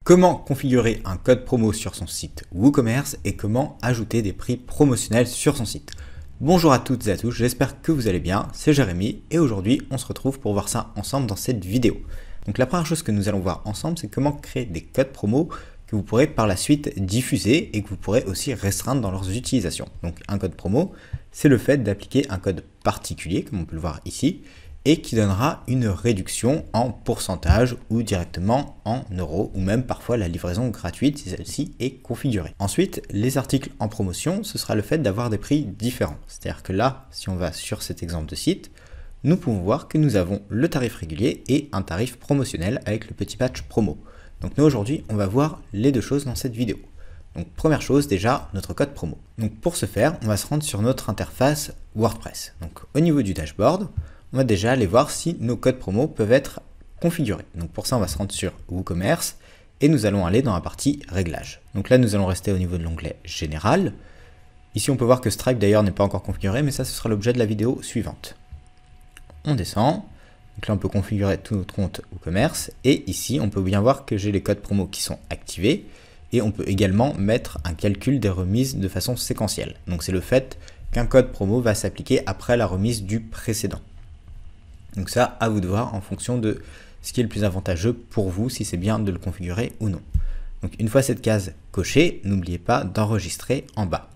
Comment configurer un code promo sur son site WooCommerce et comment ajouter des prix promotionnels sur son site. Bonjour à toutes et à tous, j'espère que vous allez bien, c'est Jérémy et aujourd'hui on se retrouve pour voir ça ensemble dans cette vidéo. Donc la première chose que nous allons voir ensemble, c'est comment créer des codes promo que vous pourrez par la suite diffuser et que vous pourrez aussi restreindre dans leurs utilisations. Donc un code promo, c'est le fait d'appliquer un code particulier, comme on peut le voir ici, et qui donnera une réduction en pourcentage ou directement en euros ou même parfois la livraison gratuite si celle-ci est configurée. Ensuite, les articles en promotion, ce sera le fait d'avoir des prix différents. C'est-à-dire que là, si on va sur cet exemple de site, nous pouvons voir que nous avons le tarif régulier et un tarif promotionnel avec le petit patch promo. Donc nous aujourd'hui, on va voir les deux choses dans cette vidéo. Donc première chose déjà, notre code promo. Donc pour ce faire, on va se rendre sur notre interface WordPress. Donc au niveau du dashboard, on va déjà aller voir si nos codes promo peuvent être configurés. Donc pour ça, on va se rendre sur WooCommerce et nous allons aller dans la partie réglages. Donc là, nous allons rester au niveau de l'onglet général. Ici, on peut voir que Stripe d'ailleurs n'est pas encore configuré, mais ça, ce sera l'objet de la vidéo suivante. On descend. Donc là, on peut configurer tout notre compte WooCommerce et ici, on peut bien voir que j'ai les codes promo qui sont activés et on peut également mettre un calcul des remises de façon séquentielle. Donc c'est le fait qu'un code promo va s'appliquer après la remise du précédent. Donc ça, à vous de voir en fonction de ce qui est le plus avantageux pour vous, si c'est bien de le configurer ou non. Donc une fois cette case cochée, n'oubliez pas d'enregistrer en bas.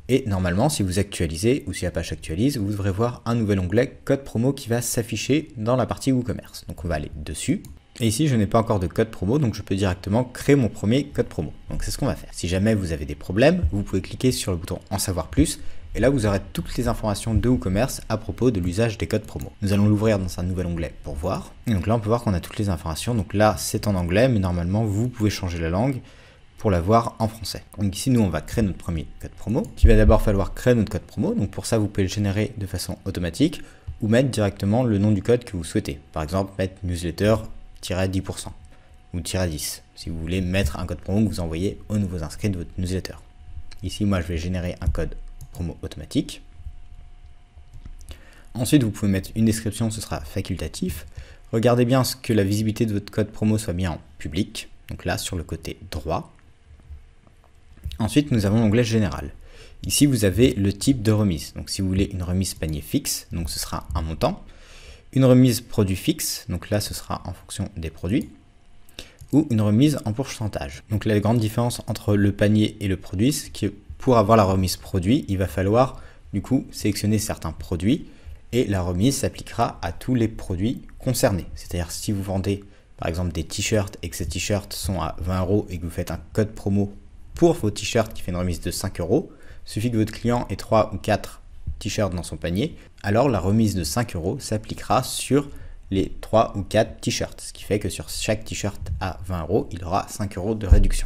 Et normalement, si vous actualisez ou si la page actualise, vous devrez voir un nouvel onglet code promo qui va s'afficher dans la partie WooCommerce. Donc on va aller dessus. Et ici, je n'ai pas encore de code promo, donc je peux directement créer mon premier code promo. Donc c'est ce qu'on va faire. Si jamais vous avez des problèmes, vous pouvez cliquer sur le bouton en savoir plus. Et là, vous aurez toutes les informations de WooCommerce à propos de l'usage des codes promo. Nous allons l'ouvrir dans un nouvel onglet pour voir. Et donc là, on peut voir qu'on a toutes les informations. Donc là, c'est en anglais, mais normalement, vous pouvez changer la langue pour la voir en français. Donc ici, nous, on va créer notre premier code promo. Il va d'abord falloir créer notre code promo. Donc pour ça, vous pouvez le générer de façon automatique ou mettre directement le nom du code que vous souhaitez. Par exemple, mettre newsletter-10% ou -10 si vous voulez mettre un code promo que vous envoyez aux nouveaux inscrits de votre newsletter. Ici, moi, je vais générer un code promo automatique. Ensuite, vous pouvez mettre une description, ce sera facultatif. Regardez bien ce que la visibilité de votre code promo soit bien en public. Donc là, sur le côté droit. Ensuite, nous avons l'onglet général. Ici, vous avez le type de remise. Donc, si vous voulez une remise panier fixe, donc ce sera un montant. Une remise produit fixe, donc là, ce sera en fonction des produits. Ou une remise en pourcentage. Donc la grande différence entre le panier et le produit, c'est que pour avoir la remise produit, il va falloir du coup sélectionner certains produits et la remise s'appliquera à tous les produits concernés. C'est-à-dire si vous vendez par exemple des t-shirts et que ces t-shirts sont à 20 € et que vous faites un code promo pour vos t-shirts qui fait une remise de 5 €, il suffit que votre client ait 3 ou 4 t-shirts dans son panier, alors la remise de 5 € s'appliquera sur les 3 ou 4 t-shirts, ce qui fait que sur chaque t-shirt à 20 €, il aura 5 € de réduction.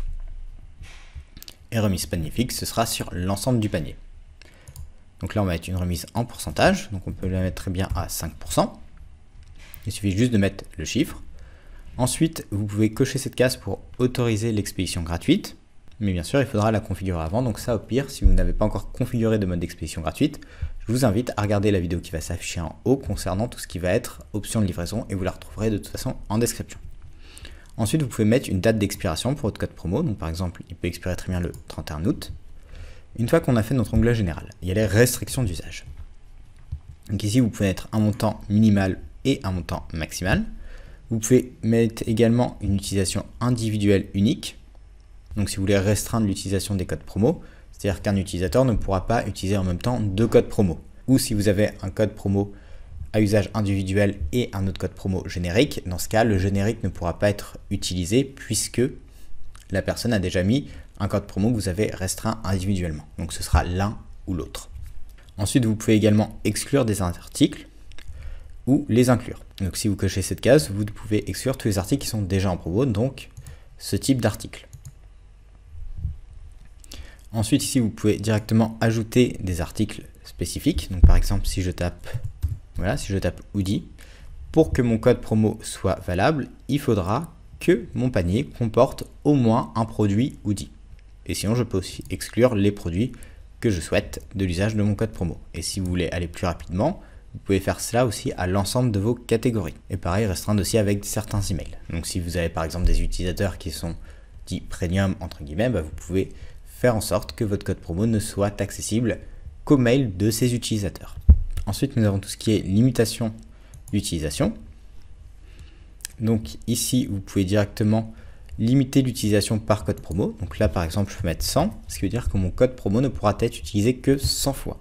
Et remise panier fixe, ce sera sur l'ensemble du panier. Donc là, on va mettre une remise en pourcentage, donc on peut la mettre très bien à 5%. Il suffit juste de mettre le chiffre. Ensuite, vous pouvez cocher cette case pour autoriser l'expédition gratuite, mais bien sûr, il faudra la configurer avant. Donc ça, au pire, si vous n'avez pas encore configuré de mode d'expédition gratuite, je vous invite à regarder la vidéo qui va s'afficher en haut concernant tout ce qui va être option de livraison et vous la retrouverez de toute façon en description. Ensuite, vous pouvez mettre une date d'expiration pour votre code promo. Donc par exemple, il peut expirer très bien le 31 août. Une fois qu'on a fait notre onglet général, il y a les restrictions d'usage. Donc ici, vous pouvez mettre un montant minimal et un montant maximal. Vous pouvez mettre également une utilisation individuelle unique. Donc si vous voulez restreindre l'utilisation des codes promo, c'est-à-dire qu'un utilisateur ne pourra pas utiliser en même temps deux codes promo. Ou si vous avez un code promo à usage individuel et un autre code promo générique, dans ce cas, le générique ne pourra pas être utilisé puisque la personne a déjà mis un code promo que vous avez restreint individuellement. Donc ce sera l'un ou l'autre. Ensuite, vous pouvez également exclure des articles ou les inclure. Donc si vous cochez cette case, vous pouvez exclure tous les articles qui sont déjà en promo, donc ce type d'article. Ensuite, ici, vous pouvez directement ajouter des articles spécifiques. Donc par exemple, si je tape hoodie, pour que mon code promo soit valable, il faudra que mon panier comporte au moins un produit hoodie. Et sinon, je peux aussi exclure les produits que je souhaite de l'usage de mon code promo. Et si vous voulez aller plus rapidement, vous pouvez faire cela aussi à l'ensemble de vos catégories. Et pareil, restreindre aussi avec certains emails. Donc si vous avez par exemple des utilisateurs qui sont dits premium entre guillemets, vous pouvez faire en sorte que votre code promo ne soit accessible qu'aux mails de ces utilisateurs. Ensuite, nous avons tout ce qui est limitation d'utilisation. Donc ici, vous pouvez directement limiter l'utilisation par code promo. Donc là, par exemple, je peux mettre 100, ce qui veut dire que mon code promo ne pourra être utilisé que 100 fois.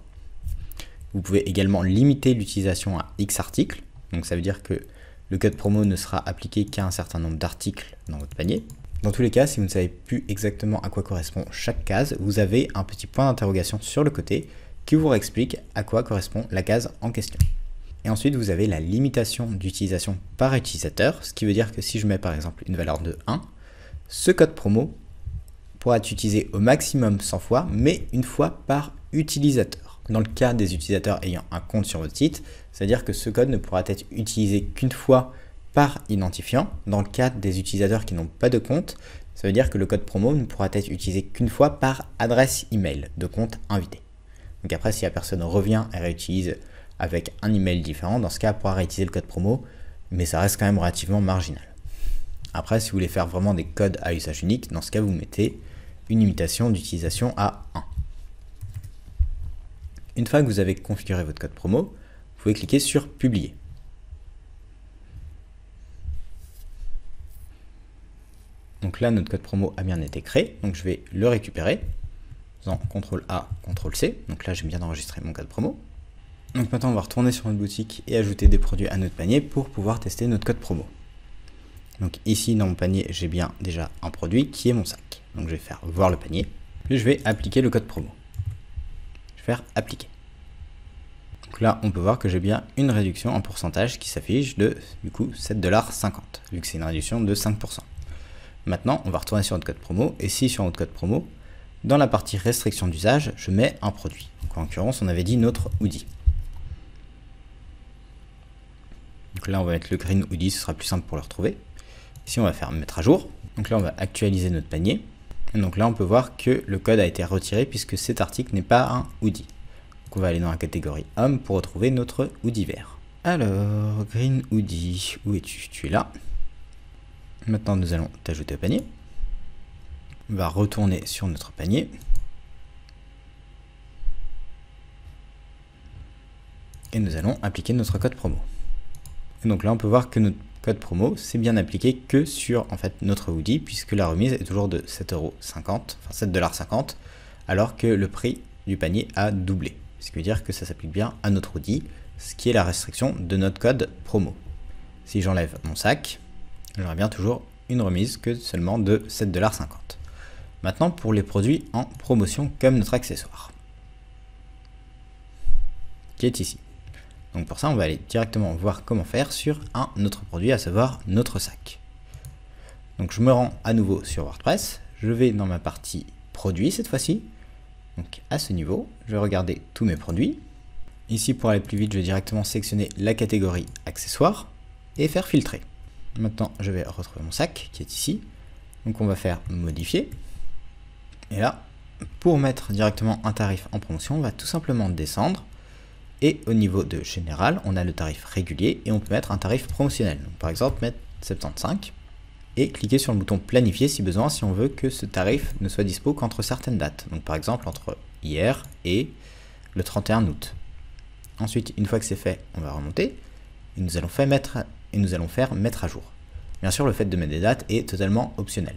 Vous pouvez également limiter l'utilisation à X articles. Donc ça veut dire que le code promo ne sera appliqué qu'à un certain nombre d'articles dans votre panier. Dans tous les cas, si vous ne savez plus exactement à quoi correspond chaque case, vous avez un petit point d'interrogation sur le côté qui vous explique à quoi correspond la case en question. Et ensuite, vous avez la limitation d'utilisation par utilisateur, ce qui veut dire que si je mets par exemple une valeur de 1, ce code promo pourra être utilisé au maximum 100 fois, mais une fois par utilisateur. Dans le cas des utilisateurs ayant un compte sur votre site, c'est-à-dire que ce code ne pourra être utilisé qu'une fois par identifiant. Dans le cas des utilisateurs qui n'ont pas de compte, ça veut dire que le code promo ne pourra être utilisé qu'une fois par adresse email de compte invité. Donc après, si la personne revient et réutilise avec un email différent, dans ce cas, elle pourra réutiliser le code promo, mais ça reste quand même relativement marginal. Après, si vous voulez faire vraiment des codes à usage unique, dans ce cas, vous mettez une limitation d'utilisation à 1. Une fois que vous avez configuré votre code promo, vous pouvez cliquer sur Publier. Donc là, notre code promo a bien été créé, donc je vais le récupérer en CTRL-A, CTRL-C. Donc là, j'ai bien enregistré mon code promo. Donc maintenant, on va retourner sur notre boutique et ajouter des produits à notre panier pour pouvoir tester notre code promo. Donc ici, dans mon panier, j'ai bien déjà un produit qui est mon sac. Donc je vais faire voir le panier, puis je vais appliquer le code promo. Je vais faire appliquer. Donc là, on peut voir que j'ai bien une réduction en pourcentage qui s'affiche de, du coup, 7,50 $, vu que c'est une réduction de 5%. Maintenant, on va retourner sur notre code promo, et si sur notre code promo, dans la partie restriction d'usage, je mets un produit. Donc en l'occurrence, on avait dit notre hoodie. Donc là, on va mettre le green hoodie, ce sera plus simple pour le retrouver. Ici, on va faire mettre à jour. Donc là, on va actualiser notre panier. Et donc là, on peut voir que le code a été retiré puisque cet article n'est pas un hoodie. Donc on va aller dans la catégorie homme pour retrouver notre hoodie vert. Alors, green hoodie, où es-tu? Tu es là. Maintenant, nous allons t'ajouter au panier. On va retourner sur notre panier. Et nous allons appliquer notre code promo. Et donc là, on peut voir que notre code promo, c'est bien appliqué que sur en fait notre hoodie, puisque la remise est toujours de 7,50 €, enfin 7,50 $, alors que le prix du panier a doublé. Ce qui veut dire que ça s'applique bien à notre hoodie, ce qui est la restriction de notre code promo. Si j'enlève mon sac, j'aurai bien toujours une remise que seulement de 7,50 $. Maintenant, pour les produits en promotion comme notre accessoire, qui est ici. Donc pour ça, on va aller directement voir comment faire sur un autre produit, à savoir notre sac. Donc je me rends à nouveau sur WordPress, je vais dans ma partie produits cette fois-ci. Donc à ce niveau, je vais regarder tous mes produits. Ici, pour aller plus vite, je vais directement sélectionner la catégorie accessoires et faire filtrer. Maintenant, je vais retrouver mon sac qui est ici. Donc on va faire modifier. Et là, pour mettre directement un tarif en promotion, on va tout simplement descendre. Et au niveau de général, on a le tarif régulier et on peut mettre un tarif promotionnel. Donc, par exemple, mettre 75 et cliquer sur le bouton planifier si besoin, si on veut que ce tarif ne soit dispo qu'entre certaines dates. Donc par exemple entre hier et le 31 août. Ensuite, une fois que c'est fait, on va remonter et nous allons faire mettre à jour. Bien sûr, le fait de mettre des dates est totalement optionnel.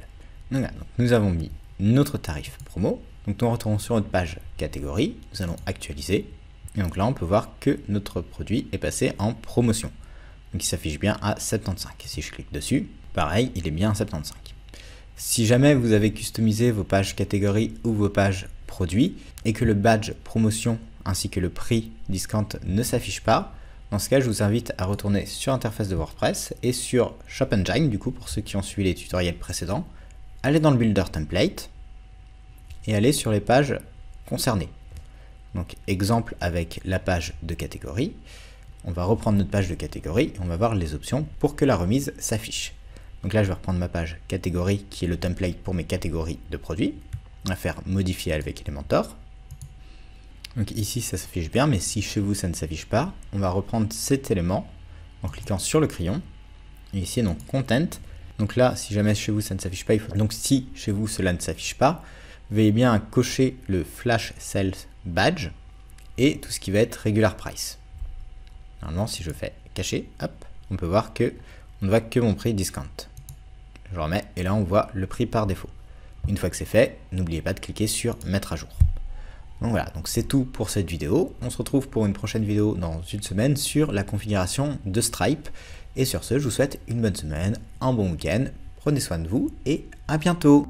Donc, là, nous avons mis notre tarif promo. Donc nous retournons sur notre page catégorie, nous allons actualiser. Et donc là, on peut voir que notre produit est passé en promotion. Donc il s'affiche bien à 75. Si je clique dessus, pareil, il est bien à 75. Si jamais vous avez customisé vos pages catégories ou vos pages produits et que le badge promotion ainsi que le prix discount ne s'affiche pas, dans ce cas, je vous invite à retourner sur l'interface de WordPress et sur Shop Engine, du coup, pour ceux qui ont suivi les tutoriels précédents, aller dans le Builder Template et aller sur les pages concernées. Donc exemple avec la page de catégorie, on va reprendre notre page de catégorie et on va voir les options pour que la remise s'affiche. Donc là je vais reprendre ma page catégorie qui est le template pour mes catégories de produits. On va faire modifier avec Elementor. Donc ici ça s'affiche bien, mais si chez vous ça ne s'affiche pas, on va reprendre cet élément en cliquant sur le crayon. Et ici donc Content. Donc là, si jamais chez vous ça ne s'affiche pas, il faut donc si chez vous cela ne s'affiche pas, veuillez bien cocher le Flash Sales Badge et tout ce qui va être Regular Price. Normalement, si je fais cacher, hop, on peut voir que on ne voit que mon prix discount. Je remets et là on voit le prix par défaut. Une fois que c'est fait, n'oubliez pas de cliquer sur mettre à jour. Donc voilà, donc c'est tout pour cette vidéo. On se retrouve pour une prochaine vidéo dans une semaine sur la configuration de Stripe. Et sur ce, je vous souhaite une bonne semaine, un bon week-end, prenez soin de vous et à bientôt.